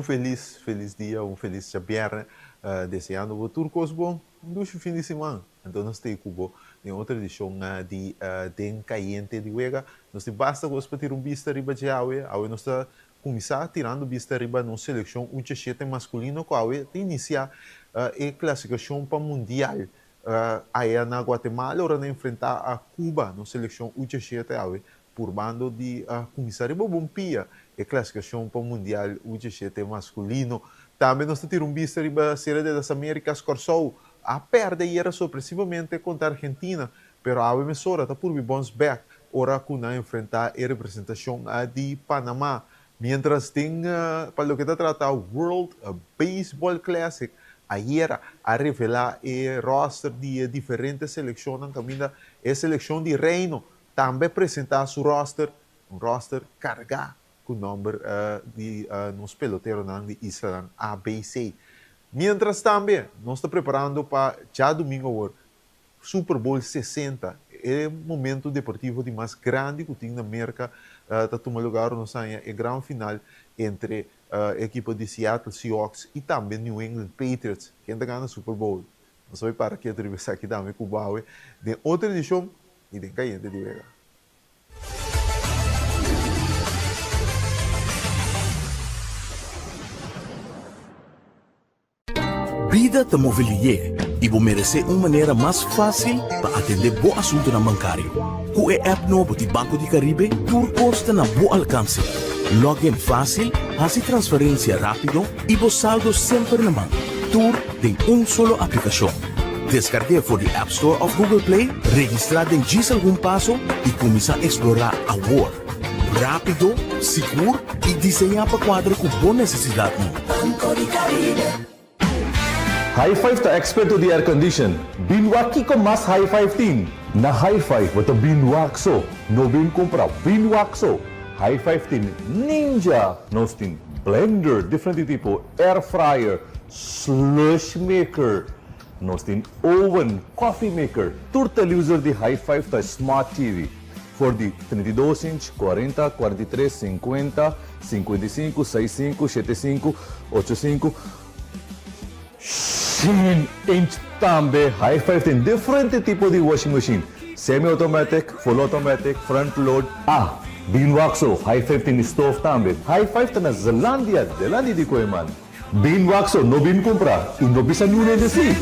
feliz dia, feliz Jabier, desejando o turcos bom, fim de semana. Então, nós temos em outra edição de Den Caliente de Wega. Nós temos basta para ter vista riba de Aue. Aue nós está começar tirando vista riba na seleção U17 masculino, que Aue tem iniciar a classificação para mundial. Aí na Guatemala, ora enfrentar a Cuba na seleção U17 Aue. Por bando de começar riba bompia. A classificação para o Mundial U17 masculino. Também nós temos vista riba a Série das Américas Corsou. A perda era sorpresivamente contra a Argentina, pero a emissora está por bounce back, ora com a enfrentar a representação de Panamá. Mientras tem, para o que está tratado, World Baseball Classic, ayer a revelar o roster de diferentes seleções, na caminho a seleção de Reino, também apresentar seu roster, roster carregado com o nome de nos peloteiros de Isla ABC. Mientras também, nós estamos preparando para já domingo o Super Bowl 60. É o momento deportivo de mais grande que tem na América. Está tomando lugar no a grande final entre a equipe de Seattle Seahawks e também New England Patriots, que ainda ganha o Super Bowl. Nós vamos para aqui a entrevista aqui também com o Baue de outra edição e de Caliente de Vega. Vida te mobilier e vou merecer uma maneira mais fácil para atender bom assunto na bancário. Com a app novo de Banco de Caribe, tudo custa na bom alcance. Login fácil, fazer transferência rápido e vos saldo sempre na mão. Tudo tem solo aplicação. Descargue for the App Store of Google Play, registrar em diz algum passo e começar a explorar a world. Rápido, seguro e desenhar para quadro com boa necessidade. Banco de Caribe. High five to expert to the air condition. Binwaki ko mas high five tin. Na high five wato binwakso. No bin compra binwakso. High five tin Ninja. Nos tin blender different tipo air fryer, slush maker. Nos tin oven, coffee maker. Tur televisor de high five to smart TV. For the 32 inch, 40, 43, 50, 55, 65, 75, 85. Inch também, high five tem diferente tipo de washing machine. Semi-automatic, full automatic, front load. Binwaxo, high five tem stove também. High five tem na Zelandia, Delandi di Koeman. Binwaxo, no bin comprar e no bisa nune de si.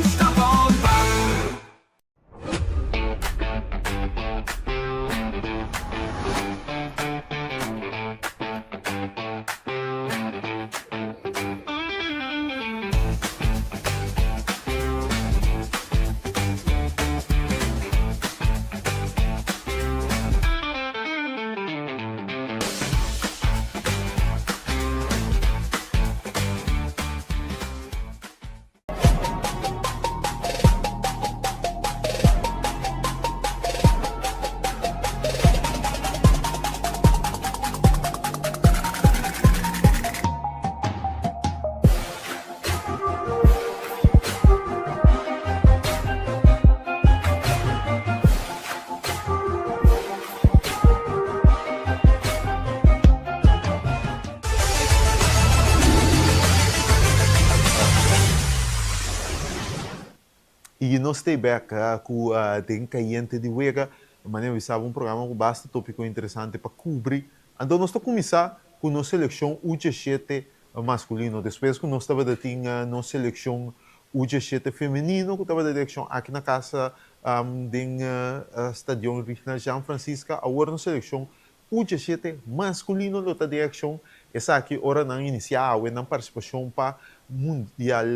E nós estamos back com a Den Caliente de Vega. Amanhã vi sabe programa com bastante tópico interessante para cobrir. Então nós estamos começar com nossa seleção U17 masculino. Depois que nós estamos a nossa seleção U17 feminino, que estava a seleção aqui na casa do Estádio Regional São Francisco. Agora nossa seleção U17 masculino, que está a direção. Essa aqui, hora não iniciar, na participação para Mundial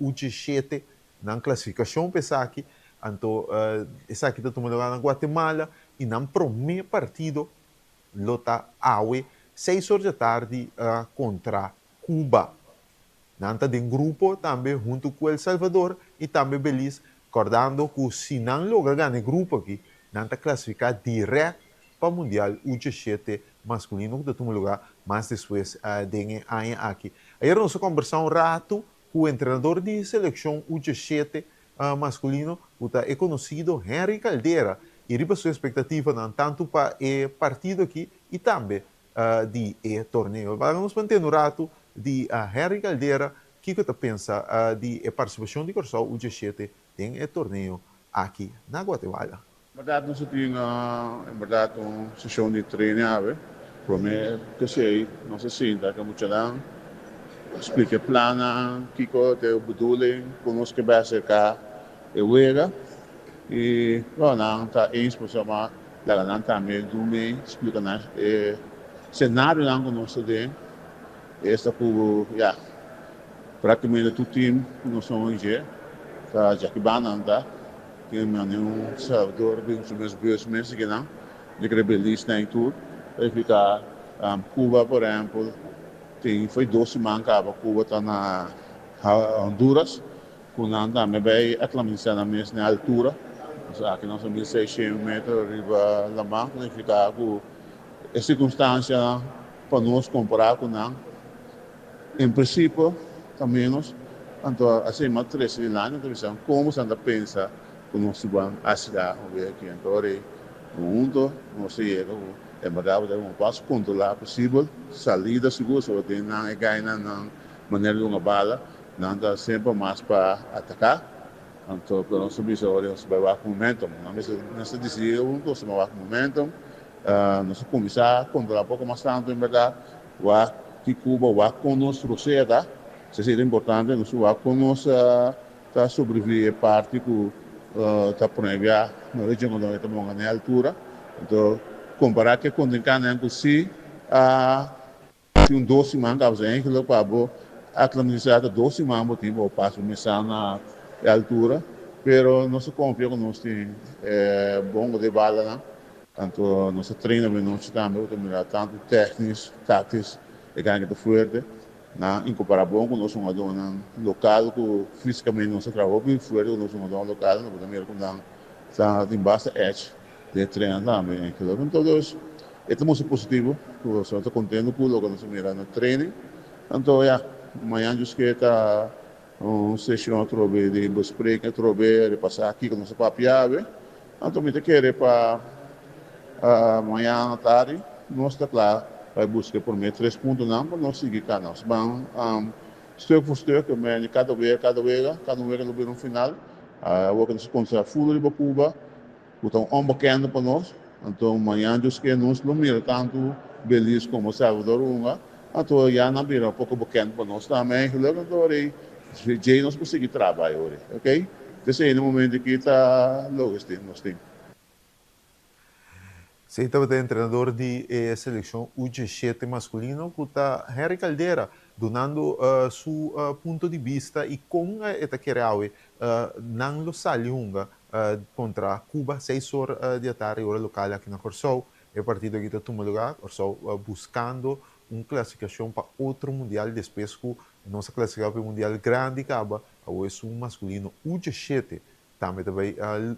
U17. Na classificação pensa aqui, então essa aqui está tomando lugar na Guatemala e no primeiro partido lota Aue 6 horas da tarde contra Cuba. Nanta de grupo também junto com El Salvador e também Belize, acordando que se não logra ganhar grupo aqui, nanta classificar direto para o Mundial U17 masculino que está tomando lugar mais depois de aqui. Aí nós conversamos um rato o treinador de seleção U17 masculino, é conhecido Henry Caldeira, e riba sua expectativa não tanto para o partido aqui e também de torneio. Vamos manter no rato de Henry Caldeira, que você pensa de participação de Corsol U17 em torneio aqui na Guatemala? Verdade, nós temos, em verdade, uma sessão de treino, para mim, que sei, não se sinta, que muito lá, explica plana, que coisa é o bedoeling, conosco que vai ser cá, e wega, e, não, tá, inspiração, mas, lá, não, também, do meio, explica, cenário, não, conosco, esta, já, praticamente, todo time, nós somos hoje, tá, já que banana, que é um Salvador, bem os meus meses que não, de rebelias nem tudo, aí fica Cuba, por exemplo, foi 12 semanas que Cuba está na Honduras, quando anda também aclamando na mesma altura, aqui nós somos 1.600 metros riba da mão, aí fica com essa circunstância para nós comparar com não, em princípio, também nós, então, assim, mais 13 anos, então, como se anda pensa conosco vamos ajudar aqui então mundo nós chega é verdade um passo controlar possível saída segura só tem não é ganhar na maneira de uma bala não dá sempre mais para atacar então para nós subir só nós vai com momentum não nessa decisão nós vai com momentum nós começar a controlar pouco mais tanto em verdade vai que Cuba vai conosco proceda se é importante nós vai conosco tá sobreviver parte que está proibida na região onde estamos na altura. Então, comparar que quando em Cana se um 12 semanas, que lo pabo a administrar 12 semanas tipo passo começar na altura, pero não se confia que nós tem bom de bala, né? Tanto nosso treinamento nós também temos tanto técnicos, táticos, e ganha de forte. Em comparação com nós somos um local que fisicamente nós trabalhamos bem forte, nós somos um local, nós também está em base de treino também. Então, é muito positivo, eu estou contente com o que nós miramos no treino. Então, amanhã eu que está uma sessão de bespreking, de passar aqui com nosso papiado. Então, eu quero para amanhã à tarde, nós estamos lá. Vai buscar por meio 3 pontos não, para nós seguir cá nós. Vamos, stuk por stuk, cada vez no final. O que nós conseguimos fundo de Cuba, então onbekende para nós. Então amanhã nós que nós não mira tanto Belize como Salvador, então já não mira pouco bekende para nós também. Então aí, já nós conseguimos trabalhar hoje, ok? Então aí no momento que está logo nós temos. Você estava treinador de seleção U17 masculino, que está Henry Caldeira, donando seu ponto de vista e com esta querelle não lo saliunga contra Cuba 6 horas de tarde, hora local aqui na Corsol. O partido que está tomando lugar, Corsol buscando uma classificação para outro mundial, depois que nossa classificação para o mundial grande acaba, o é masculino U17, também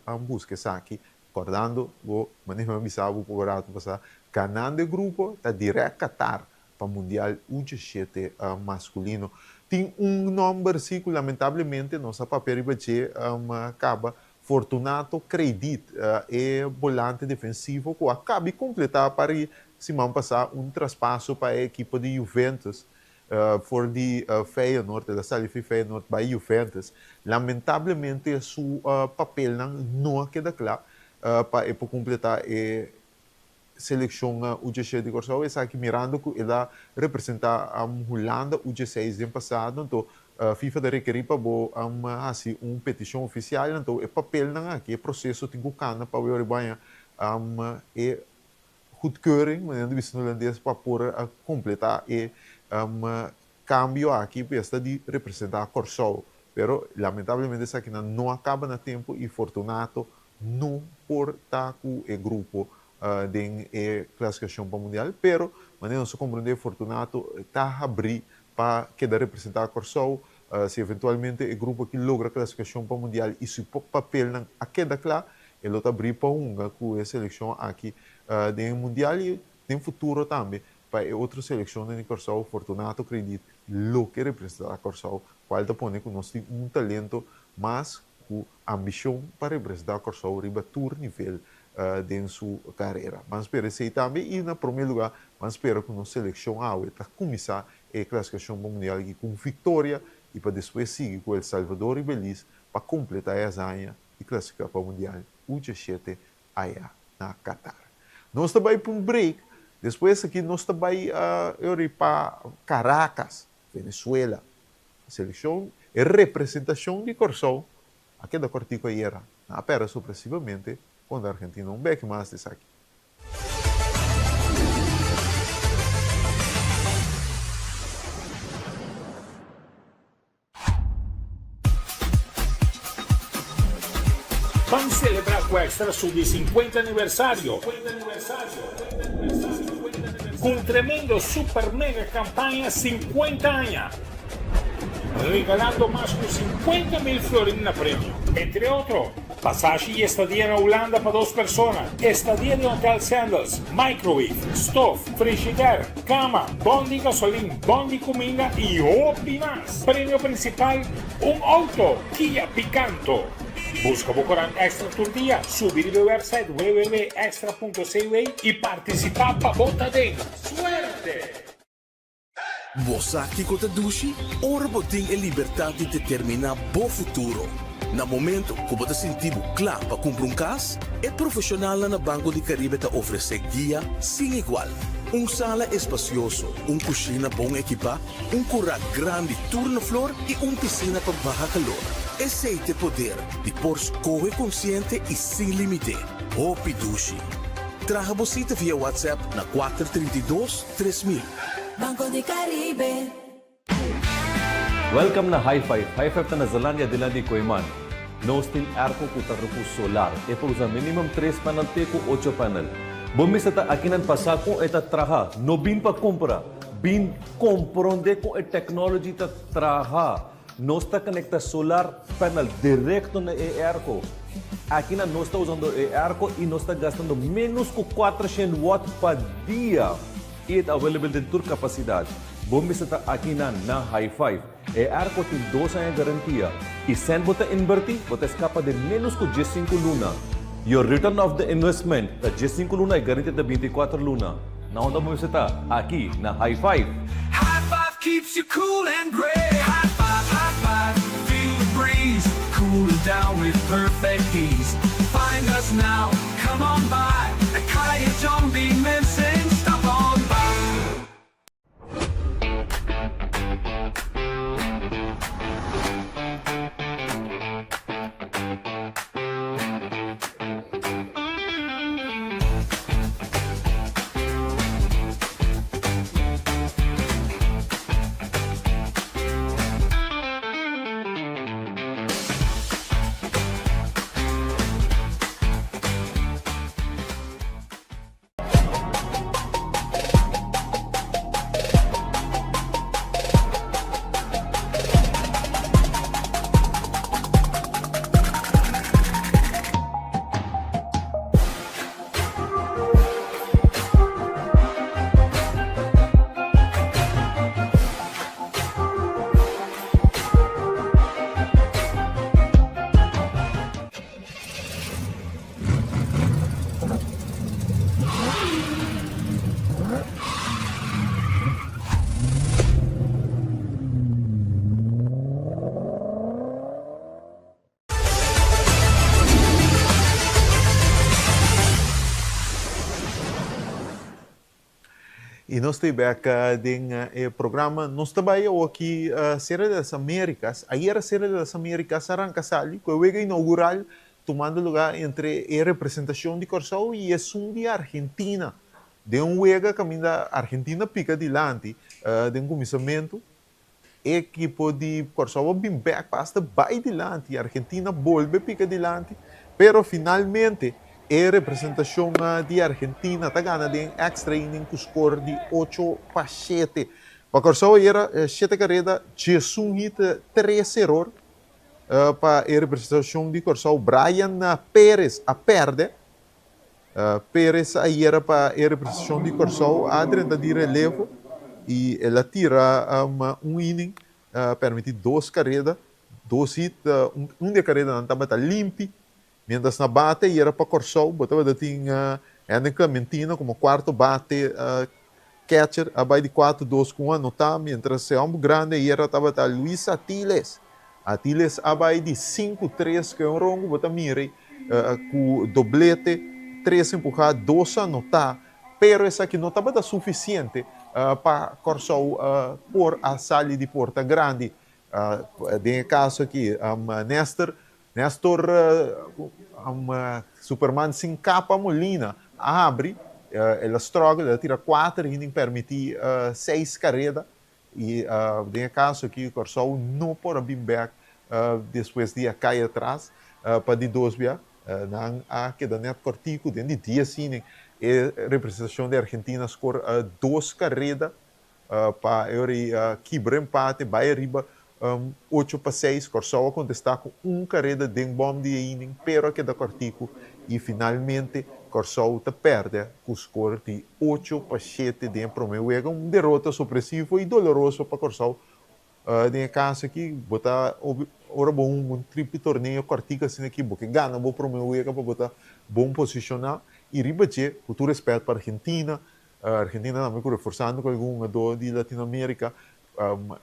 a busca aqui. Acordando, vou manejar avisar o programa passar canal de grupo está direto Qatar para o Mundial U17 masculino. Tem nome versículo, lamentavelmente, nossa papel de acaba Fortunato Credit, é volante defensivo que acaba de completar para semana passada traspasso para a equipe de Juventus. Voor die Feyenoord, da sali fi Feyenoord bij Juventus. Lamentavelmente, seu papel não queda claro. Para completar a seleção U17 de Corsol, é aqui mirando que ela representa a Holanda U16 do ano passado, então a FIFA de requerir para assim petição oficial, então o papel aqui, o processo tem que cana para ver banha e goedkeuring, mas não visto holandês para poder completar e cambio aqui para de representar Corsol, pero lamentavelmente isso aqui não acaba no tempo e Fortunato não por estar com o grupo de classificação para o mundial, pero maneira se compreender Fortunato está a abrir para quedar representar a Corsol, se eventualmente o grupo que logra a classificação para o mundial e se o papel a queda claro, ele está abrir para com a seleção aqui do mundial e no futuro também para outra seleção de Corsol, Fortunato acredita lo que representa a Corsol, qual está pondo que nós temos talento, mas com ambição para representar a Corsol riba todo nível de sua carreira. Mas espero ser também, e no primeiro lugar, mas espero que a seleção está começar a classificação mundial aqui com vitória e para depois seguir com El Salvador e Belize para completar a zanha e classificar para o mundial U17 aí na Qatar. Nós também para um break, depois aqui nós também para Caracas, Venezuela, a seleção e representação de Corsão, aqui da Cortico era, na pera supressivamente, quando a Argentina um beck mais desse aqui. Vamos celebrar com o Extra Sub 50 aniversário. Com um tremendo super mega campanha 50 anos. Regalando mais de 50.000 florins na prêmio. Entre outros, passagem e estadia na Holanda para 2 pessoas. Estadia de Hotel Sandals, microwave, stove, frigidaire, cama, bom de gasolina, bom de comida e hopi mais. Prêmio principal, um auto Kia Picanto. Busca o Bocorán Extra Tour Dia, subir ao website www.extra.cv e participar para botar dentro. Suerte! Você que kota dushi, ora boting e liberdade de determinar bo futuro. Na momento que você sentir claro para comprar casa, é profissional na Banco de Caribe te oferece guia sem igual. Sala espacioso, cozinha bom equipa, curral grande turno flor e piscina para baixar calor. Esse é o poder de por escolha consciente e sem limite. Hopi Dushi. Traga você via WhatsApp na 432-3000. Banco de Caribe. Welcome na High Five. High Five na Zelândia de Landi Koiman. Nós temos arco com solar. É para usar minimum 3 panel com 8 panel. Bumis ata akinan pasako eta traha. No bin pa compra. Bin compronde com a technology ta traha. Nós está conecta solar panel direto na arco. Aqui nós está usando o arco e nós está gastando menos que 400 watts por dia. E é available de toda capacidade. Bom, está aqui na High Five. E arco tem 2 anos de garantia. E sem você invertir, você escapa de menos que 15 luna. Your return of the investment, a 15 luna é garantia de 24 luna. Na onda você está aqui na High Five. High five keeps you cool and great. High five, feel the breeze. Cool it down with perfect ease. Find us now, come on by. A Kaya John B. Mensing, stop on by. E nós estamos aqui no programa, nós trabalhamos aqui na Série das Américas. Aí a Série das Américas arranca ali, que é o inaugural, tomando lugar entre a representação de Corsão e a Sum de Argentina. De juego caminho da Argentina pica adiante, de começamento, a equipe de Corsão bem back pasta vai adiante, a Argentina volve pica adiante, pero finalmente a representação de Argentina está ganhando em extra inning com score de 8-7. Para Corsão era 7 carreras, 1 hit, 3 erros. Para a representação de Corsão, Brian Pérez a perde. Pérez aí era para a representação de Corsão a 30 de relevo e ela tira um inning, permite 2 carreras, 2 hits, de carreira não estava limpo. Mientras na bate era para Corsão, botava da tinha Ana Clementina como quarto bate catcher, abai de 4-2 com anotar, mientras se homem grande, e era estava Luis Atiles. Atiles abai de 5-3, que é um rongo, bota mire, com doblete, 3 empurrar, 2 anotar, pero essa aqui não estava suficiente para Corsou por a saída de porta grande. Tem caso aqui, Nestor, Superman sem capa Molina, abre, ela struggle, ela tira 4 e não permite 6 carreiras. E tem caso aqui, Corsou não pode vir back depois de cair atrás para de 2 via. Não que da net cortico, dentro de dia assim, a representação da Argentina score 2 carreiras para quebrar empate, vai arriba 8-6, Corsou a contestar com 1 carreira de bom de inning, pero que da cortico e finalmente Corsou te perde com o score de 8-7 de primeiro jogo, derrota supressiva e dolorosa para Corsou. Nesse caso aqui, botar um triplo torneio cortico assim aqui, porque ganha o primeiro jogo para botar bom posicionar e ribater, com todo respeito para a Argentina. A Argentina também reforçando com algum do de Latinoamérica,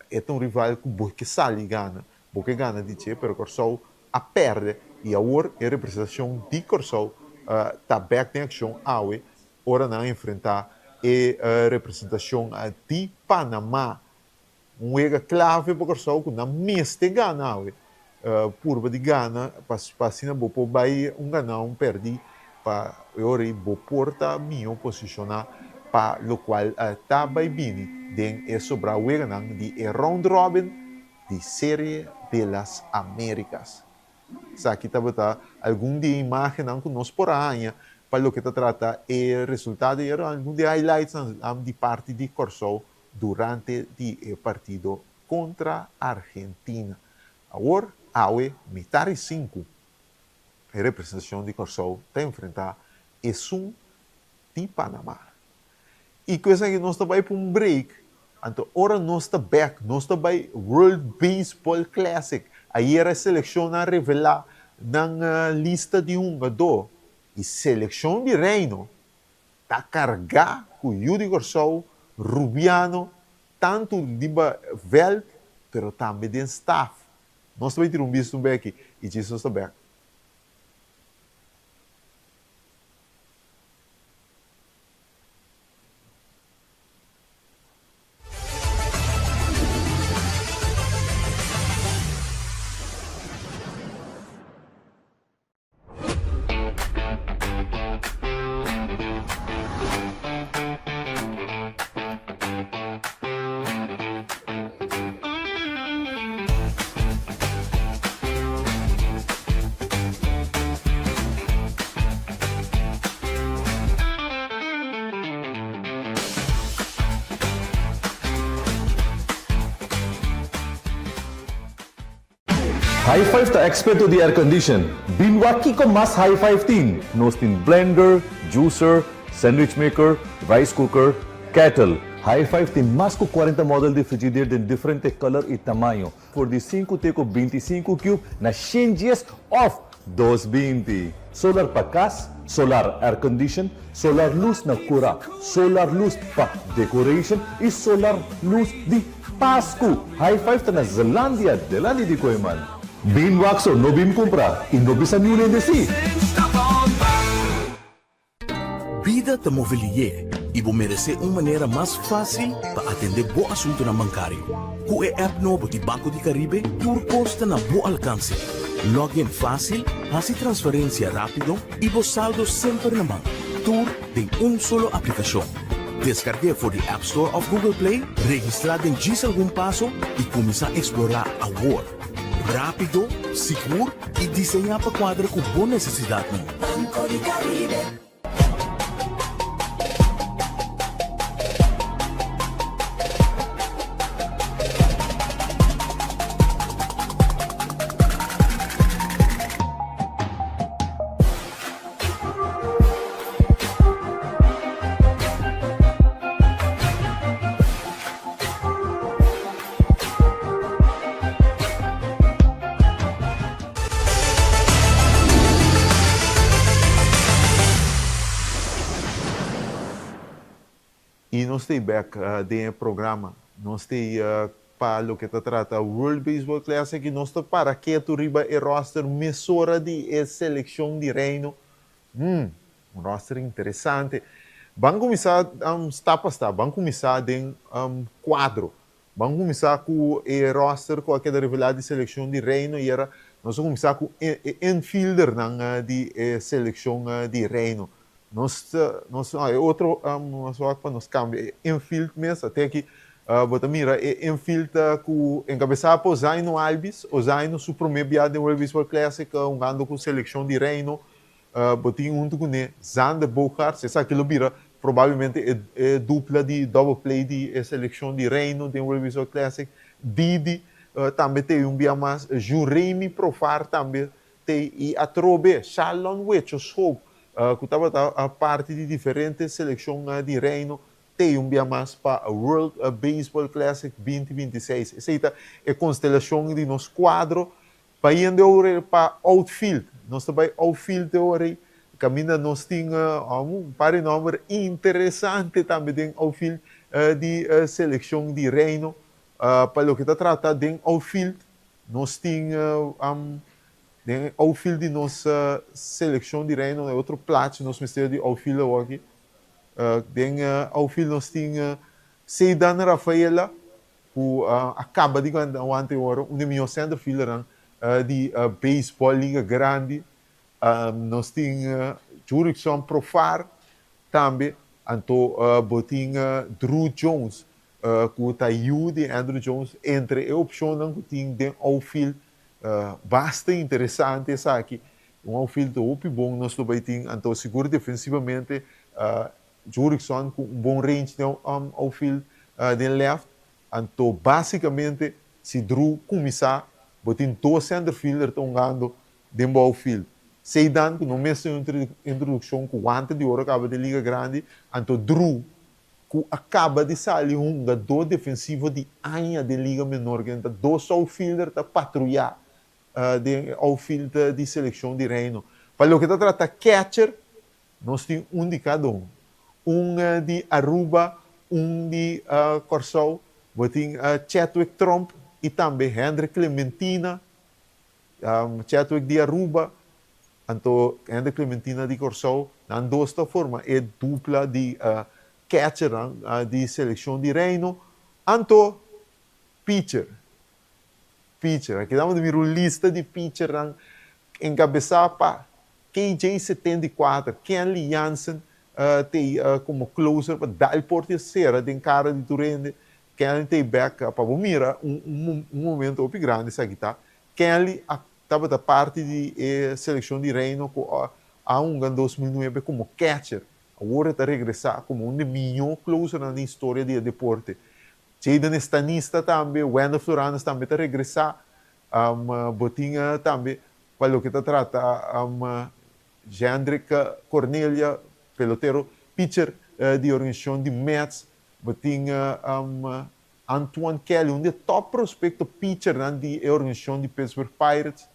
é um rival que sai gana, porque gana de che, pero Corsou a perde e agora a representação de Corsou está back em ação, ora não enfrentar a representação de Panamá, jogo clave para Corsou que na mês de Gana, curva de Gana, para se não vou vai ganhar perdi para agora vou porta minha posicionar para o qual está bem den é sobre o jogo de round robin de série de las Américas. Aqui está algum de imagem que nós por año para o que se trata o resultado e algum de highlights de parte de Corsou durante o partido contra a Argentina. Agora, metade 5, a representação de Corsou está enfrentar o Sun de Panamá. E coisa que nós estamos para um break, então agora nós estamos back, nós estamos para World Baseball Classic. Aí era a seleção a revelar na lista de jogador. E seleção de reino está carregada com Yuri Corsou, Rubiano, tanto de Veld, pero também de staff. Nós estamos ter visto bem aqui e isso está back. High five ta expert to the air condition. Binwaki ko mas high five tin. Nos tin blender, juicer, sandwich maker, rice cooker, kettle. High five tin mas ko 40 model de frigidaire de diferente color e tamanho. For the 5 teco 25 cube na changes of 220. Solar pa cas, solar air condition, solar luz na cura, solar luz pa decoration e solar luz di Pasko. High five ta na Zelandia, Delali di Koeman. Bin Waxo, no bin compra, e no bisa new de si. Vida te mobilier e vou merecer uma maneira mais fácil para atender bom assunto na bancário. Com o app novo de Banco de Caribe, Turcos está na bom alcance. Login fácil, fazer transferência rápido e vos saldo sempre na mão. Tur tem solo aplicação. Descargue for the App Store of Google Play, registrar em diz algum passo e começar a explorar a Word. Rápido, seguro e desenhar para quadra com boa necessidade. Banco de Caribe. nós temos back de programa, nós temos para o que se trata World Baseball Classic, e nós estamos para que tu riba e roster mesura de seleção de reino. Um roster interessante. Vamos começar vamos começar em quadro. Vamos começar com o roster com aquela rivalidade de seleção de reino e era nós vamos começar com o infielder de seleção de reino. Nós outro só para nós cambiar infield mesmo até que bota mira infield com encabeçado por Zaino Albis, o Zaino su primeiro viagem do World Baseball Classic, jogando com seleção de reino. Botinho junto com ele, Xander Bogaerts, essa aquilo vira provavelmente dupla de double play de seleção de reino de World Baseball Classic. Didi também tem dia mais, Juremi Profar também tem, e a Trobe, Shalon Wechos Hope, que estava a parte de diferentes seleções de reino, tem dia mais para a World Baseball Classic 2026. Essa é a constelação de nosso quadro, para ir para outfield. Nós também outfield hoje, caminha nós temos par de número interessante também de outfield de seleção de reino. Para o que se trata de outfield, nós temos outfield de nossa seleção de reino, é outro plato, nós temos de outfield aqui. Outfield nós temos Seidan Rafaela, que acaba de ganhar agora, melhor center fielder de baseball liga grande. Nós temos Jurickson Profar também, então botinha Drew Jones, que está de Andrew Jones entre a opção que tem de outfield bastante interessante essa aqui, outfield de bom nós também temos, então seguro defensivamente Jurickson com bom range de outfield de left, então basicamente se Drew começar botin dois center fielder estão jogando dentro do outfield. Seidan, que não mesmo introdução com o ante de ouro acaba de liga grande, então Drew, que acaba de sair jogador defensivo de anha de liga menor, que então dois outfielder para patrulhar de outfield de seleção de reino. Para o que se trata catcher, nós temos de cada um de Aruba, de Corso, botin Chadwick Trump, e também Henry Clementina, Chadwick de Aruba, então Henry Clementina de Corso, na desta forma é dupla de catcher de seleção de reino, então pitcher, aqui damos de uma lista de pitcher encabeçada para KJ74, Kenley Jansen tem como closer para dar por terceira de cara de Turende. Kenley tem back para mira momento muito grande essa guitarra. Kenley estava da parte de seleção de reino a 2009 como catcher. Agora está regressar como um dos melhores closer na história do deporte. Jaden Stanista também, Wendell Flores também está regressar. Botinha também, para o que se trata, Jandrick Cornelia, pelotero, pitcher de organização de Mets. Botinha Antoine Kelly, um dos top prospectos pitcher de organização de Pittsburgh Pirates.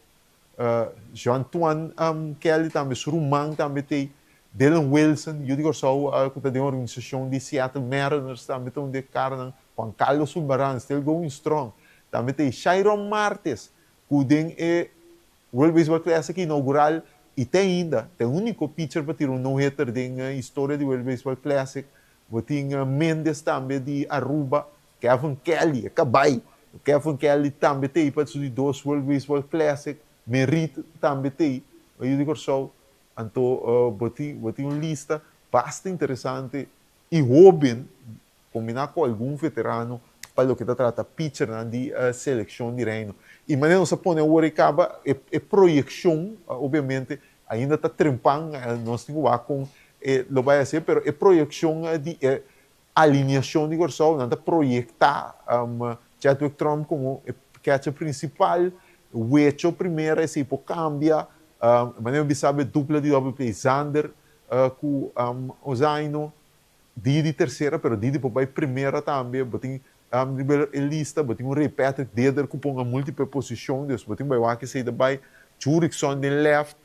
Jean-Antoine Kelly também, Surumang também tem. Dylan Wilson, eu digo só, que está de organização de Seattle Mariners, também tem de cara, Juan Carlos Sulbaran, still going strong. Também tem Chiron Martes, que tem World Baseball Classic inaugural, e tem ainda, tem o único pitcher para tirar um no-hitter da história do World Baseball Classic. Tem Mendes também de Aruba, Kevin Kelly, acabei. Kevin Kelly também tem para os dois World Baseball Classic, Merritt também tem. Eu digo só, então, botei uma lista bastante interessante e Robin, combinar com algum veterano para o que se trata pitcher de seleção de reino. E maneira não se põe o acaba é projeção, obviamente, ainda está trempando, nós temos lá com lo vai a ser, pero é projeção de alinhação de Gorsol, não está projetar Chadwick Trump como catcher principal, o hecho primeiro, esse tipo cambia, maneira de saber dupla de double play, Xander com o Zaino, Didi terceira, pero Didi vai primeira também, botem lista, botem Ray Patrick, Deder que põe a múltipla posição, depois botem vai que saída vai Jurickson de left,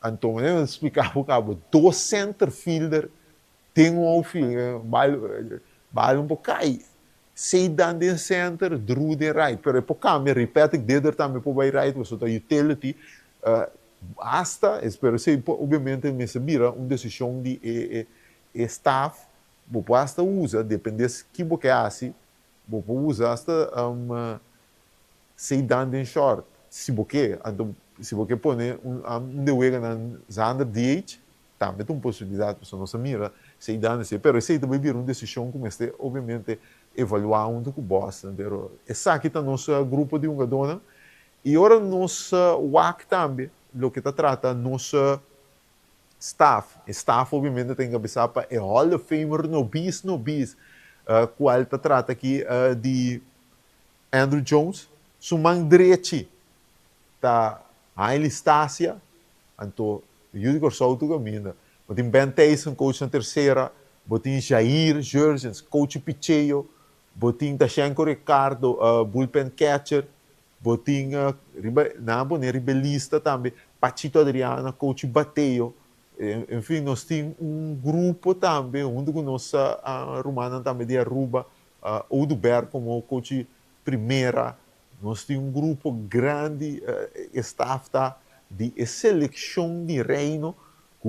então eu explicar o cabo, dois center fielder tem outfield, Vale um pouco cai. Sei dan den center, drew den right. Pero po cambia, repete que dedo também po vai right, você tá utility. Hasta, espero sei, obviamente, me sabira uma decisão de staff, você hasta usa, depende de que você hace, você usa hasta sei dan den short. Se você, então, se você põe de wega na zander DH, também tem uma possibilidade, você não se mira, sei dan, pero sei também vir uma decisão como este, obviamente, evaluar onde que bosta, pero essa aqui está nosso grupo de uma dona, e agora nosso WAC também, o que está trata nosso staff. Staff, obviamente, tem que pensar para o Hall of Famer no bis, qual está trata aqui de Andrew Jones, sumang direito, tá a Elistácia, então, Judy Corsauto caminha, botem Ben Tyson, coach na terceira, botem Jair Jurgens, coach Picheio, botem Tashenko Ricardo, bullpen catcher, botem Ribelista também, Pachito Adriana, coach Bateio. Enfim, nós temos grupo também, onde nossa romana também de Aruba, Oduber como coach primeira. Nós temos grupo grande, staff de seleção de reino, que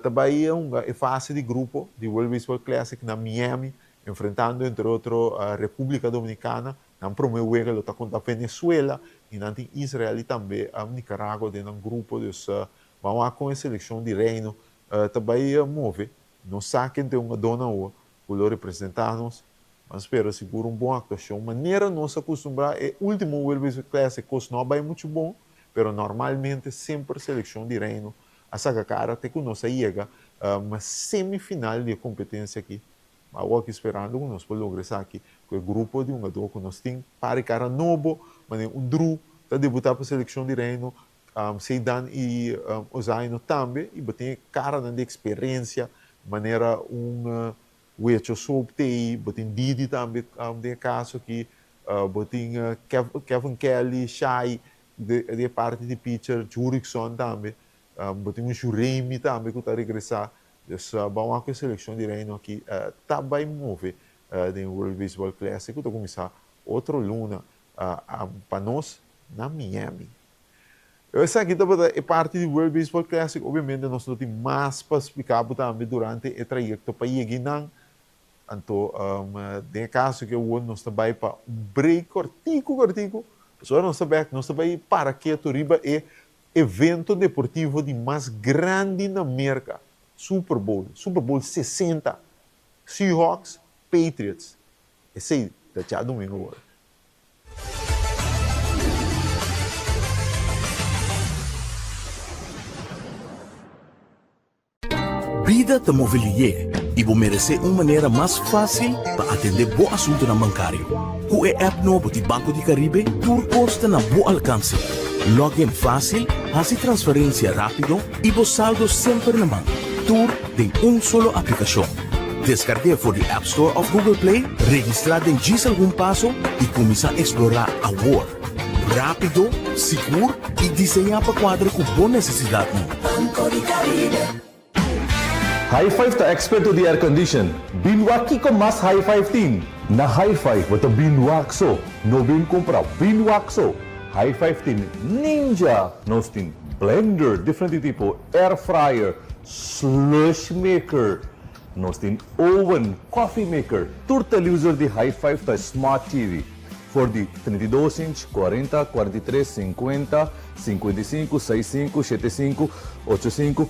também é uma fase de grupo de World Baseball Classic na Miami, enfrentando, entre outros, a República Dominicana, na promoveu luta contra a Venezuela, e na Israel e também a Nicarágua, dentro um grupo de vamos com a seleção de reino, também move, não saquem de uma dona ou por representar-nos, mas espero seguro uma boa atuação. Maneira nossa acostumar é o último World Baseball Classic, que não é muito bom, mas normalmente sempre seleção de reino, a saga cara até que nós chega uma semifinal de competência aqui. Agora aqui esperando que nós podemos lograr aqui com o grupo de um jogador que nós temos para cara novo, mas o Drew está debutar para a seleção de reino, Seidan e Ozaino também, e tem cara de experiência, maneira o hecho sobre tem Didi também, de caso aqui, tem Kevin Kelly, Shai, de parte de pitcher, Jurickson também, tem um Juremi também que está a regressar. Então, vamos com a seleção de reino aqui, também move no World Baseball Classic, que está começar outra luna para nós na Miami. Essa aqui é parte do World Baseball Classic, obviamente nós não temos mais para explicar também durante o trajeto para ir não. Então, de caso que o nós também para um break cortico, só nós também para que a Toriba é evento deportivo de mais grande na América, Super Bowl 60, Seahawks, Patriots. Esse aí, já domingo agora. Vida te mobilier e vou merecer uma maneira mais fácil para atender bom assunto na bancário. Com o app novo de Banco de Caribe, Turcos está na bom alcance. Login fácil, fazer transferência rápido e o saldo sempre na mão. Tur tem solo aplicação. Descargue por the App Store of Google Play, registrar em diz algum passo e começar a explorar a world. Rápido, seguro e desenhar para quadro com boa necessidade. Banco de Caribe. High Five ta expert to the air condition. Binwaki ko mas High Five team. Na High Five wata binwakso. No bin compra binwakso. High Five team Ninja. Nos team blender, different tipo air fryer, slush maker. Nos team oven, coffee maker. Tur televisor de High Five ta smart TV. For the 32 inch, 40, 43, 50, 55, 65, 75, 85.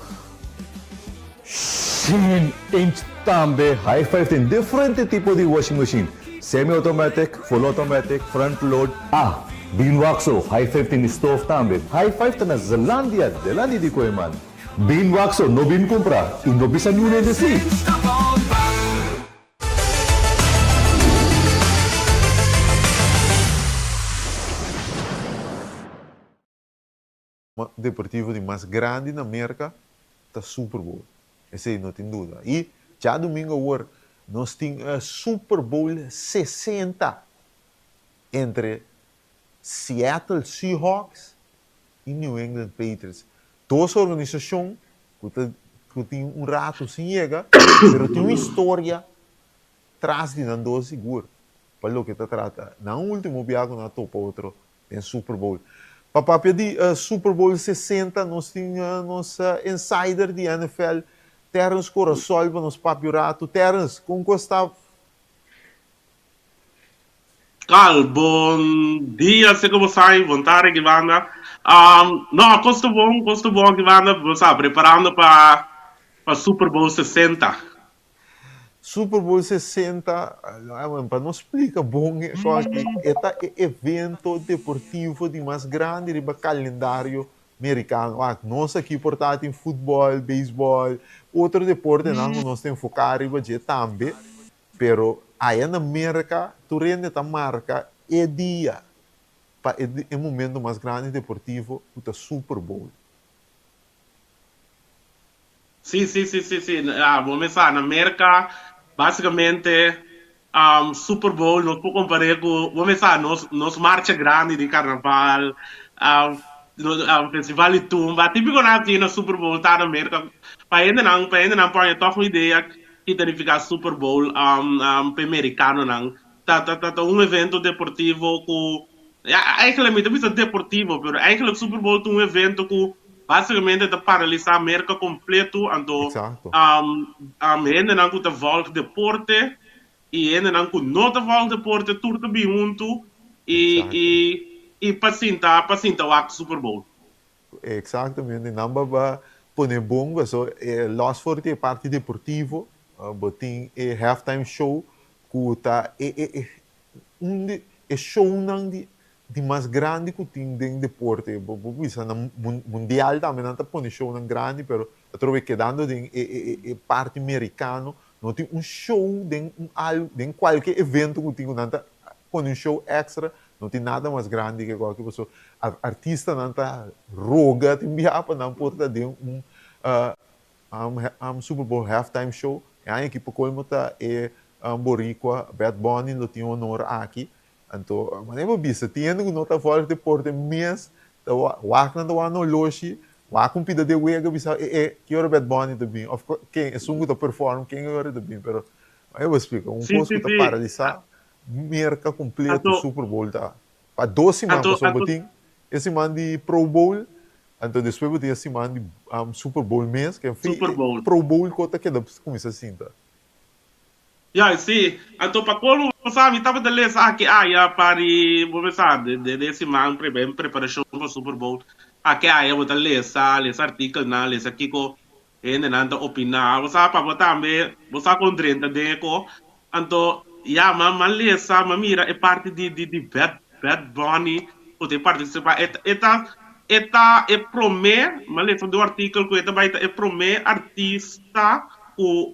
10-inch também. High Five tem diferente tipo de washing machine. Semi-automatic, full automatic, front load. Binwaxo. High Five tem stove também. High Five tá na Zelândia, Delandi di Koeman. Binwaxo, no bin comprar. E no bisa nune de si. Stop on by. Deportivo de mais grande na América, está Super Bowl. Esse aí não tem dúvida. E já domingo agora, nós temos a Super Bowl 60 entre Seattle Seahawks e New England Patriots. Duas organizações que tem rato sem chegar, mas tem uma história traz de nando seguro. Para lo que te trata. Na último biago na topa outro em Super Bowl. Para pedir Super Bowl 60, nós tínhamos insider de NFL, Terence Corasolva, nos papiorato. Terence, como gostava? Cal, bom dia, se como sai, bom tarde, Givana. Não, custo bom, Givana, você está preparando para Super Bowl 60. Super Bowl 60, para não explicar bom, só que é evento deportivo de mais grande do calendário americano. Nós aqui portado em futebol, beisebol, outro deporte não nós temos focado em também, pero aí na América, tu rende a marca é dia, é o momento mais grande deportivo do Super Bowl. Sim. Vamos começar na América, basicamente, Super Bowl, nós podemos comparar com, vamos começar, nos marcha grande de carnaval, festival de tumba, típico na Super Bowl, tá na América, para ainda não põe uma ideia que significa Super Bowl, para americano não, tá evento deportivo com, eigenlijk não é deportivo, mas eigenlijk Super Bowl é evento com basicamente de paralisar a América completo, então ainda não com volta deporte e ainda não com não volta deporte tudo bem junto e pacienta o Super Bowl. Exatamente, não vai pôr bom, so Lost Forte é parte deportivo, botin é halftime show, que tá é show não de mais grande que tem em deporte. Isso na mundial também não está pondo show não grande, pero eu trouxe quedando de parte americano, não tem show de qualquer evento que tem não tá pondo show extra, não tem nada mais grande que qualquer pessoa. Artista não tá roga, tem biapa não porta de Super Bowl halftime show. A equipe como tá Boricua, Bad Bunny, lo tem honor aqui. Então, mas eu vi, se tinha que não tá fora de deporte, mas o ar não tá no loja, o ar com pida de wega, bisa que hora Bad Bunny também, of course, quem é sungo tá perform, quem é hora também, pero eu vou explicar, coisa que tá paralisar, merca completo Super Bowl tá, para 12 semanas só botin, esse man de Pro Bowl, então depois botin esse man de Super Bowl mês, que é Pro Bowl conta que dá começa assim, tá. Sì, então para como sabe, estava de ler aqui, já para vamos sabe, desse man preparação para o Super Bowl, aqui eu vou ler esse artigo na ler aqui com ainda não opinar, você para botar também, você com 30 deco, então mas ler mas mira é parte de Bad Bunny, ou tem participar, é promê, mas ler do artigo que é promê artista o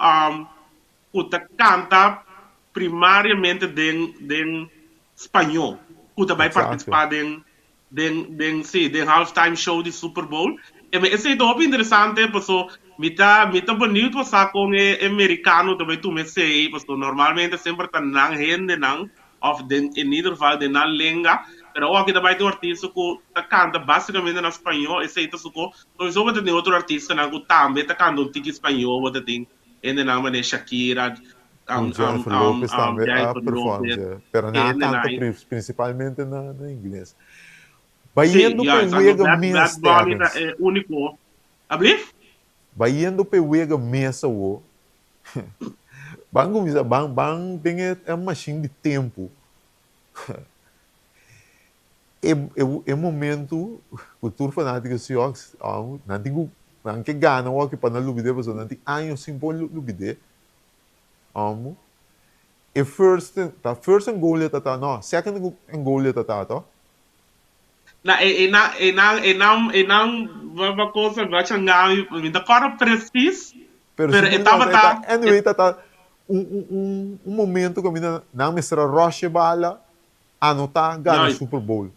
que canta primariamente em espanhol, que vai participar de halftime show de Super Bowl. Esse é muito interessante, porque me tá bonito passar com o americano também tu me sei, porque normalmente sempre tá não gente não, ou em ieder geval de não língua, pero aqui também tem um artista que canta basicamente em espanhol, esse é isso que, então tem outro artista que também canta um tique espanhol, você tem ainda não é Shakira, Jennifer Lopez também a performance, pero não canta principalmente na inglês. Vayendo para Wega Mesa, é único. Abrir? Vayendo para Wega Mesa, bang tem a machine de tempo. É momento o tour fanático se não digo não que gana o que para não lubide, mas não tem anos sem bom lubide. E first and goal tá não, second and goal tá to. Uma coisa vai chegar ainda agora preciso. Pero estava anyway tá momento que não me será rush bala anotar ganha Super Bowl.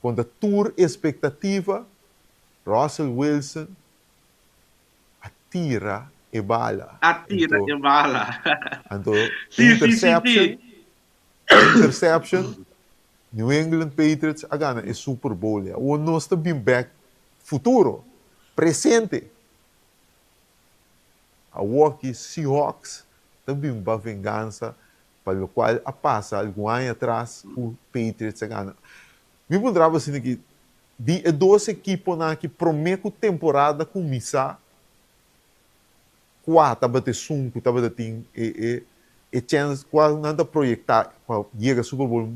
Quando a tour expectativa Russell Wilson atira e bala. Então, interception, New England Patriots, agora é Super Bowl. O nosso bem back futuro, presente. A Milwaukee Seahawks também vai vingança para o qual a passa algum ano atrás o Patriots ganha. Me perguntava assim que de dois equipos na que promete a temporada começar, qual estava de sunco, estava de tim e chance qual não está projetar para chegar Super Bowl.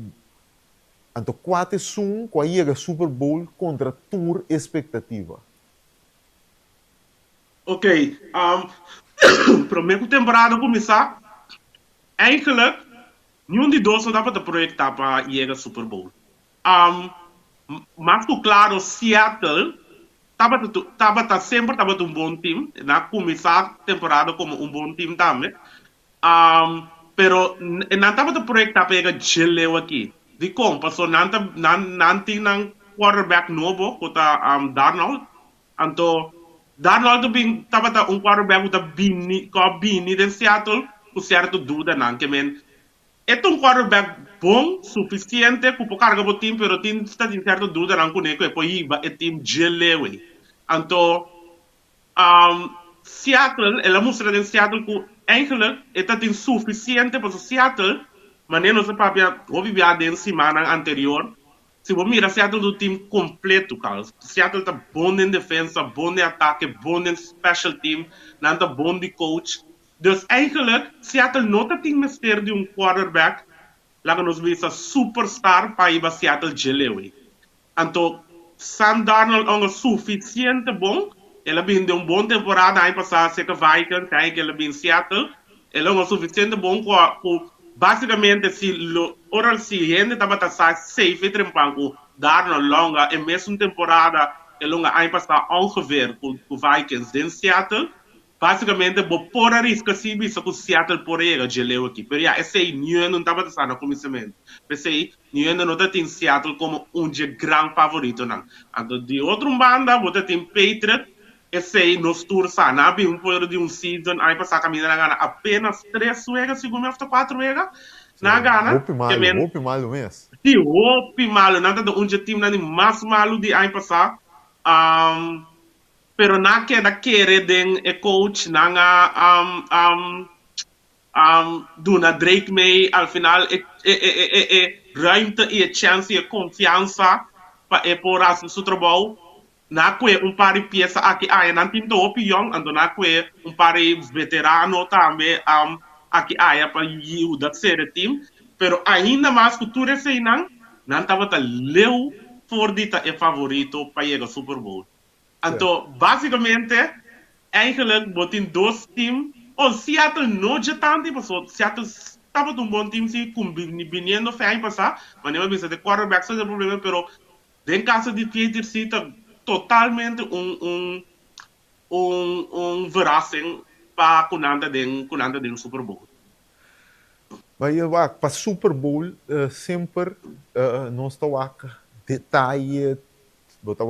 Então, qual é sun qual chega Super Bowl contra tua expectativa? Ok, promete a temporada começar. Eigenlijk, nenhum de dois não dá para projetar para chegar Super Bowl. Mas claro, Seattle estava sempre um bom time, na começar a temporada como um bom time também. Pero não estava a projetar para chegar geleu aqui. De como, passou não tinha quarterback novo, que está Darnold. Então, Darnold estava um quarterback que bini de Seattle, com certa dúvida, não, que men é um quarterback bom, suficiente para carregar o time, pero tem está em certa dúvida não com ele, que pode é time gelewe. Então, Seattle, ela mostra de Seattle que eigenlijk está tem suficiente para Seattle, mas não se pode ouvir de semana anterior. Se você mira Seattle do time completo, Carlos. Seattle está bom em defesa, bom em ataque, bom em special team, não está bom de coach. Dus eigenlijk, Seattle não tem mistério de um quarterback, lá que nós vemos superstar para ir para Seattle gelewe. Então, Sam Darnold é suficiente bom, ele vem de uma boa temporada, aí passar seca Vikings, aí que ele vem em Seattle, ele é suficiente bom com basicamente se gente estava safe trempando Darnold longa, e mesmo temporada, ele aí passar ongeveer com Vikings em Seattle. Basicamente, vou pôr a risco se visto que o Seattle por ele geleu aqui. Mas esse aí, não estava pensando no começamento. Esse aí, não tem Seattle como um grande favorito, não. Então, de outra banda, você tem Patriot. Esse aí, nos tours, não um pouco de season, aí passar a caminhar na gana apenas 3 vegas, segundo after 4 vegas. Na gana. Hope malo mesmo. Sim, hope malo. Nada de um time mais malo de aí passar. Pero na queda den e coach nanga duna Drake May al final ruimte e chance e confiança para por as su trabalho na que par de peça aqui não tem to opinião ando na que par de veterano também aqui para ajudar ser time pero ainda mais que tudo isso não estava leu for dita é favorito para chegar Super Bowl. Então, basicamente, eigenlijk botem 2 times. O Seattle não já tanto, porque Seattle estava um bom time, se combinando fé passar, mas não é bem de quarterback, não é problema, pero em caso de Patriots, está totalmente verrassing para kunanda den Super Bowl. Mas para Super Bowl, sempre não está detalhe, botar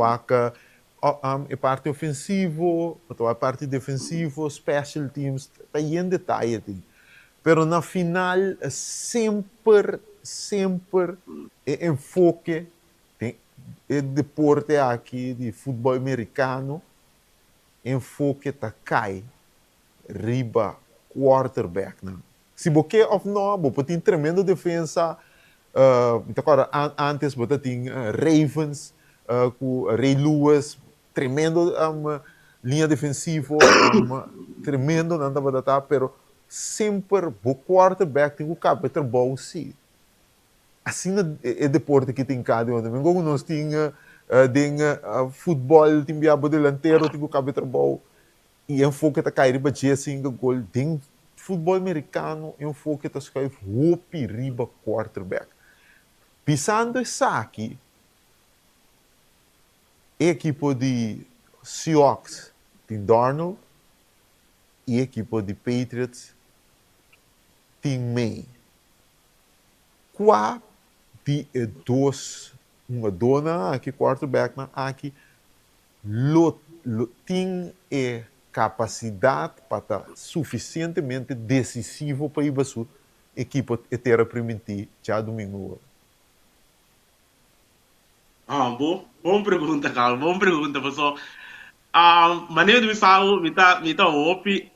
a parte ofensiva, a parte defensiva, special teams, está em detalhe. Pero na final, sempre é enfoque é deporte aqui de futebol americano, enfoque tá cai riba quarterback. Não? Se você of não, você tem tremenda defesa. Agora, antes você tinha Ravens, com Ray Lewis, tremendo linha defensiva, tremendo não dava dar, pero sempre o quarterback tem o cabeça bom sim. Assim é deporte que tem cada um. Mesmo nós tinha futebol, tem o delanteiro, tem o cabeça bom e enfoque tá cair riba assim gol. Tem futebol americano, enfoque tá cair roupi riba quarterback. Pisando isso aqui, a equipe de Seahawks tem Darnold e a equipe de Patriots tem May. Qual de dois, uma dona aqui, quarterback, aqui, tem a capacidade para estar suficientemente decisivo para ir para a sua equipe ter a permitir já domingo? Bom pergunta, Carl. Bom pergunta, pessoal. Maneira de pensar, me tá opi,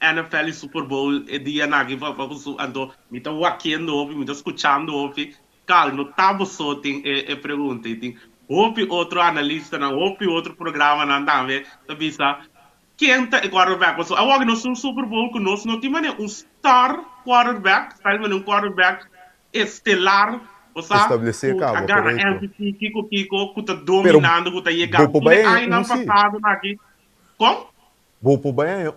NFL e Super Bowl e dia nagi pa su ando mi ta wakendo opi mi ta escuchando opi cal no tabo so ting e pergunta ting opi outro analista na opi outro programa na andame ta bisa quem tá quarterback so awag no Super Bowl que nós não tínhamos um star quarterback sabe um quarterback estelar Estabelecer cabo, agora correto. MVP Kiko tá dominando que tá chegando Bopo bem, aí na sim. passado aqui como Vou pro banho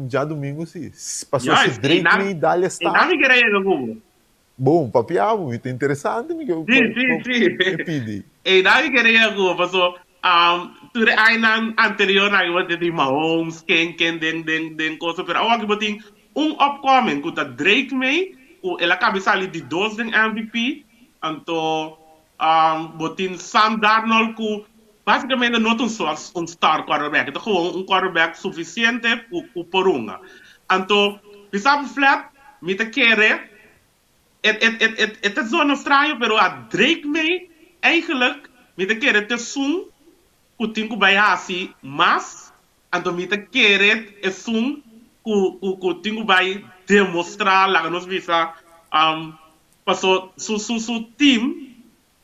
já domingo, sim. Passou Yes, esse Drake e me dá-lhe e está. não me queria Google. Bom, papiamo, muito interessante, Miguel. Sim, sim. Pedi. E não me queria Google, so tu ai na anterior na eu te Mahomes, quem den coisa, pero agora que botin upcoming com a Drake May, o ela cabeça ali de 2 den MVP, então botin Sam Darnold com basicamente não um star quarterback, então gewoon quarterback suficiente por uma. Então, pisava flat, me te querer, het is zo'n straio, pero a Drake May, eigenlijk, me te querer te zoom, ku tingu bij hasi, mas, então me te querer é zoom, ku tingu bij demonstrar, lá nos visa, passou, su team,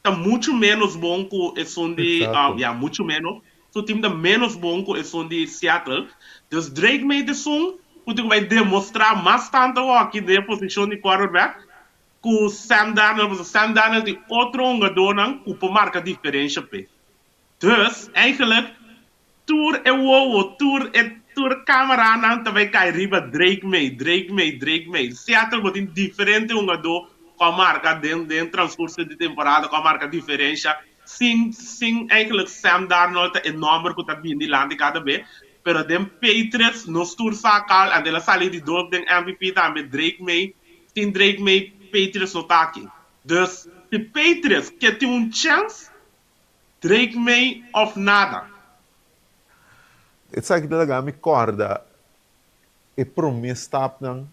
está muito menos bom que esse de muito menos. O time está menos bom que esse de Seattle. Então Drake meio de som, o time vai demonstrar mais tanto aqui de posição de quarterback que o Sam Darnold tem outro jogador que pode marcar diferença. Dus eigenlijk tour é tour camera não também cai riba Drake May. Seattle vai ter diferente jogador com a marca dentro do transcurso de temporada, com a marca diferença, sem eigenlijk Sam Darnold é enorme que está vindo lá de cada vez, pero den Patriots nos tour sacal, and ela sali de 2 den MVP também Drake May, sem Drake May, Patriots não tá aqui. Dus, de Patriots que tem chance, Drake May of nada. Isso aqui talaga me corda e promessa ng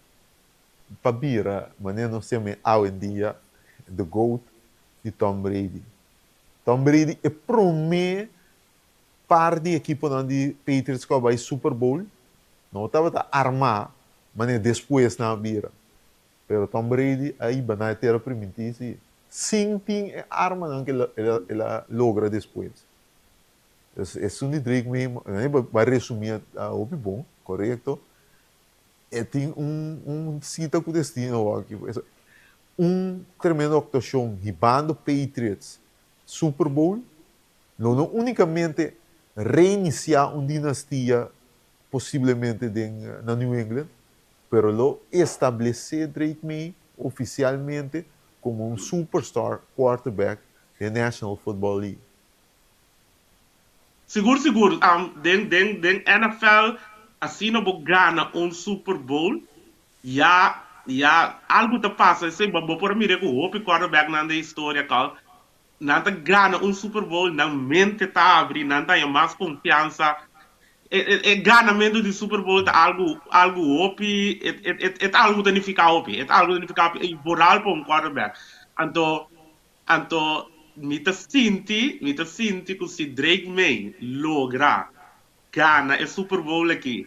pabira, maneira não se me ao dia, the GOAT de Tom Brady. Tom Brady é promessa par de equipa de Patriots que vai Super Bowl, não estava a armar, mas depois na bira. Pero Tom Brady aí vai ter a primeira sim tem arma não que ela logra depois. É um de Drake mesmo, vai resumir o bom, correto? E tem cita com o destino aqui. Tremendo actuação, ribando Patriots, Super Bowl, não unicamente reiniciar uma dinastia, possivelmente na New England, pero lo estabelecer Drake May oficialmente como superstar quarterback da National Football League. Seguro. Den NFL, assim não vou ganhar Super Bowl, já algo te passa, sei, vou por mim, o quarterback na história, não te ganha Super Bowl, na mente tá abre, não tem mais confiança. Ganamento de Super Bowl é algo opi, é algo que não fica opi, é algo que não fica opi, moral para quarterback. Então, me te sinti que se Drake May logra ganhar o Super Bowl aqui,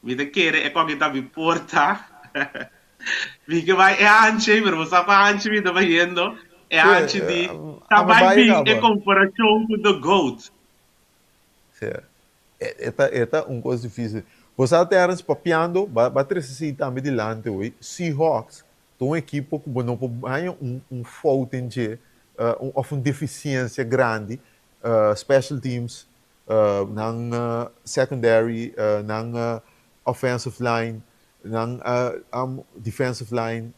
me te querer é como que tá me porta, me que vai anche, mas você sabe anche me tá vendo, anche de também bem em comparação com the GOAT. Certo. Esta uma coisa difícil. Você até antes papiando, vai ter também de lante hoje. Seahawks, tem uma equipe que não pode fault em uma deficiência grande, special teams, ng secondary, ng offensive line, ng defensive line,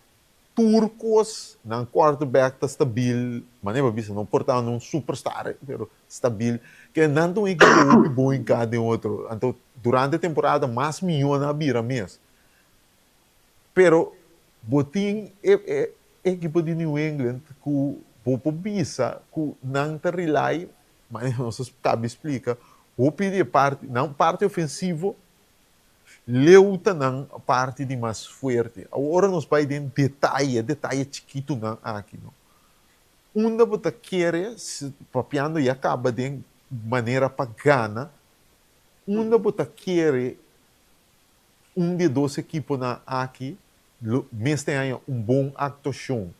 turcos, ng quarterback tá stabil, maneira bisa não portar um superstar, pero stabil, que não é que bom em cada outro. Então, durante a temporada, mais milhões na bira mesmo. Pero, botin equipe de New England que o bisa que não te relai, mas não se sabe explica, o pedir parte ofensiva, leuta na parte de mais forte. Agora nós vai ter detalhe chiquito aqui, não. Onde você quer, papiando e acaba de maneira pagana, onde você quer de dois equipos na aqui, mês tem aí bom actuação.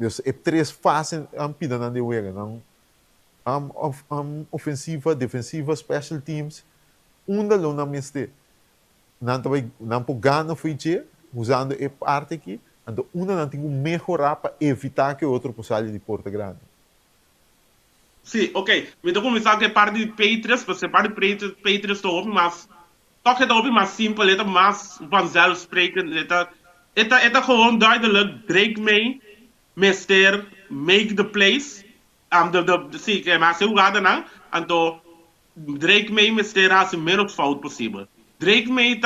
Então, é três fases a pida na Dewega, não? Ofensiva, defensiva, special teams, da lona mês de não pode ganhar foi usando a parte aqui, então não tem que melhorar para evitar que o outro possa sair de Porta Grande. Sim, ok. Então começar que parte de Patriots, você parte de Patriots to open mas toch het op maar simpel, het maar vanzelfsprekend, het gewoon duidelijk Drake May, Mister make the plays, zie, maar hoe gaat het nou? En to Drake May, Mister has een min fout possível. Drake May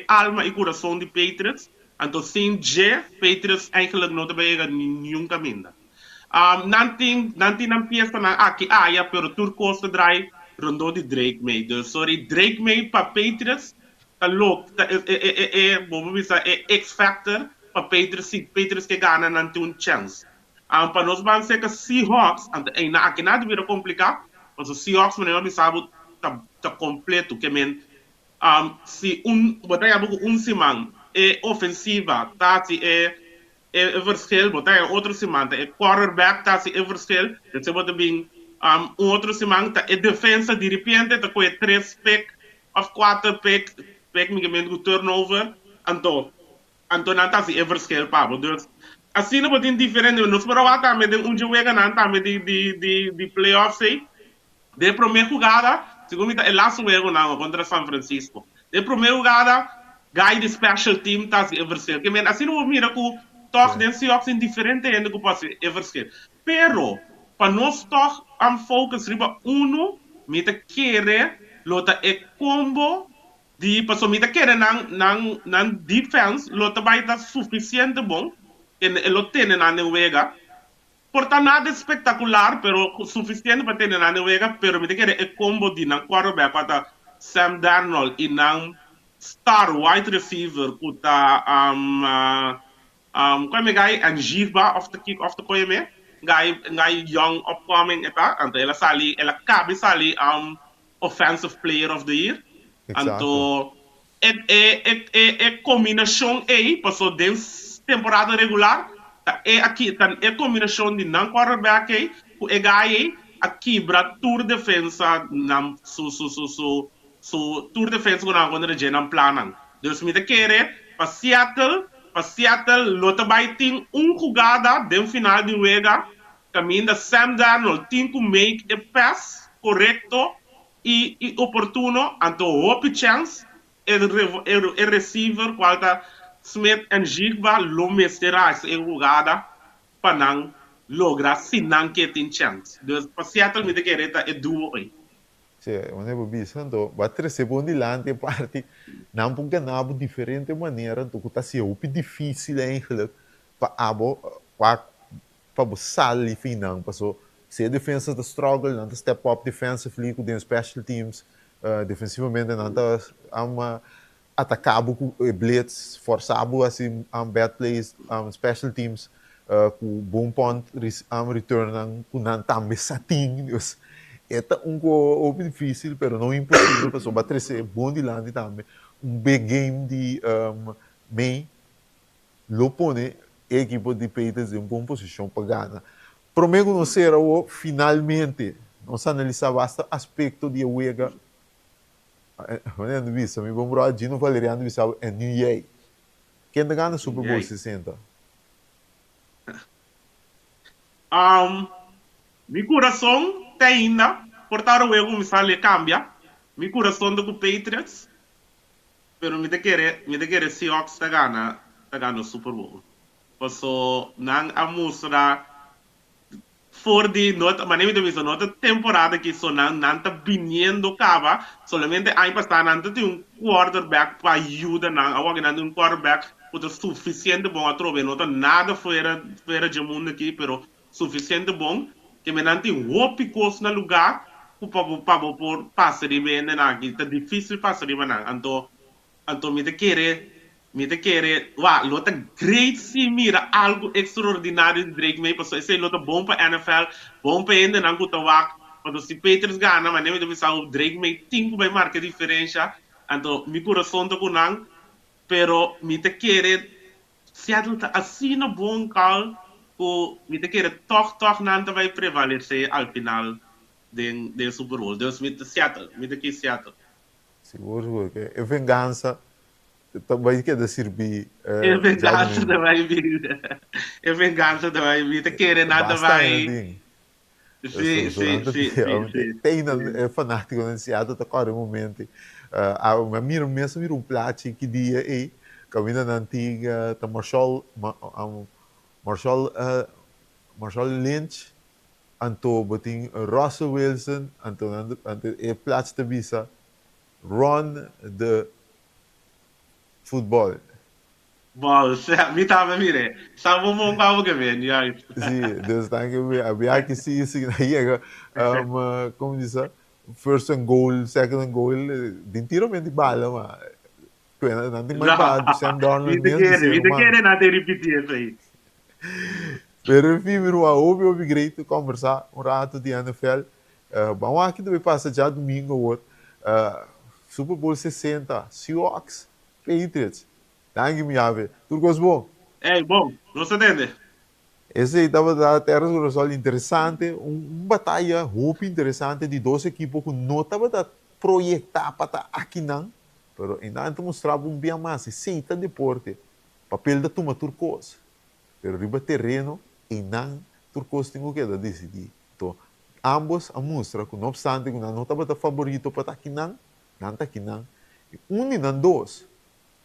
alma e coração de Patriots, en to sin J, Patriots eigenlijk notabene nunca minder. Nanti piesta na aqui aia pero turcos te draai rondo di Drake May. Dus sorry Drake May pa Patriots look bobo bisa X factor pa Patriots que gana nanti un chance. Pa nos van ser que Seahawks en na aqui nada vira complicado. Mas os Seahawks menor bisabo ta completo que men si botaya buku simang ofensiva tati verschil, want hij otro semana, el quarterback está si verschil, dat se wordt bing otro semana, el defensa de repente te coge 3 pick of 4 pick me gemeente turnover, anto nanta si verschil pabo. Dus assim não pode diferente, nós para lá também de juega nanta também de playoffs aí, de primeira jogada, segundo el last juego não contra San Francisco, de primeira jogada, guy de special team está si verschil, que men assim não mira com toch den Seahawks indiferente ainda que possa eversquer. Pero, para nós toch focus riba mita querer lota combo de passo mita querer nan defense lota vai estar suficiente bom que lo tiene na nevega. Porta nada espetacular, pero suficiente para ter na nevega, pero mita querer combo de nan quarterback para Sam Darnold e nan star wide receiver kuta kwame guy en Jirba of the kick of the koyeme guy young upcoming and ela cabe sali offensive player of the year anto combinação passou den temporada regular aqui combinação de não quarterback o guy aqui para tour defensa nam su tour defensa quando a gente planan dus me querer para Seattle, lota vai ter jogada de final de liga, caminho da Sam Darnold tem que make a pass correto e oportuno, então houve chance el receiver qualta Smith and Jigba lo mesterá essa jogada para não lograr se não que tem chance. Dus para Seattle me querer é duo aí. Sim, onde eu vi santo, bater segundo lante parte, não pode ganhar de diferente maneira, então está sendo difícil eigenlijk para sair final, passou se a defesa da struggle, não step up defensively com os special teams, defensivamente não está atacado com blitz, forçado assim bad plays, special teams com bom ponto, return com não também satinhos. É pouco difícil, mas não impossível. Pessoal, vai ser bom de lá também. Big game de May, lo pone a equipe de Patriots em boa posição para ganhar. Prometo não será finalmente, nós analisamos o aspecto de Uega. Não vista, me vamos para Gino Valeriano Bissau em New York. Quem ganha o Super Bowl 60? Meu coração ainda, portar o ego me sale cambia, meu coração do Patriots, pero me de querer Seahawks tá gana o Super Bowl. Passo não a mostrar for de nota, mas nem me nota temporada que só não tá viniendo cava, solamente aí passar não tem quarterback para ajuda não, agora não quarterback o suficiente bom a trocar, nota nada fora de mundo aqui, pero suficiente bom que me não tem picos no lugar para por passar de bem aqui, tá difícil passar de bem então me te querer lota great se mira algo extraordinário de Drake May, porque esse lota bom para NFL, bom para ainda não cuta quando se Patriots ganha, mas nem me pensar o Drake May tem que vai marcar diferença Então, mi coração tá com nang, pero mi te querer Seattle tá assim no bom cal, que mi te querer toch não vai prevalecer ao final do Super Bowl. Deus me te Seattle, mi te quer Seattle. Seguro que é vingança. Também quer servir. É vingança da vai vir. É vingança da vai vir. Te querer nada vai. Sim. Tem é fanático no Seattle, tá corre um momento. Mira um plato que dia aí, caminha na antiga, tá Marshall Lynch, anto botin Russell Wilson, anto é plaats te visa, Ron de futebol. Bom, mi tava mire. Sabe um bom carro que vem, já. Sim, Deus está havia que se chega, como diz, first and goal, second and goal, din tiro men di bala ma. Kaya nanti may ba Sam Darnold Mi te querer nada repetir isso aí. Pero enfim, meu irmão, houve great conversar um rato de NFL. Vamos aqui também passa já domingo outro. Super Bowl 60, Seahawks, Patriots. Danke, minha ave. Tudo gosto bom? Bom, não se entende? Esse aí estava da terra do interessante, batalha, roupa interessante de dois equipes que não estava a projetar para aqui não, mas ainda mostrava bem mais, sim, está deporte, papel da turma turcos, mas riba terreno, e não turcos tem o que decidir. Então, ambos a mostra que não obstante que não estava favorito para aqui não está aqui não, e e dois,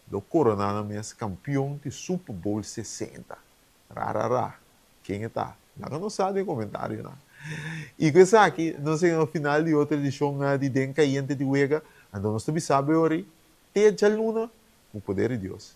do Coronado mesmo campeão de Super Bowl 60. Rarará. Quem está? Não sabe em comentário. Não. E com isso aqui, nós chegamos ao final de outra edição de Den Caliente de Uega. Então nós também sabemos hoje, até a luna, o poder de Deus.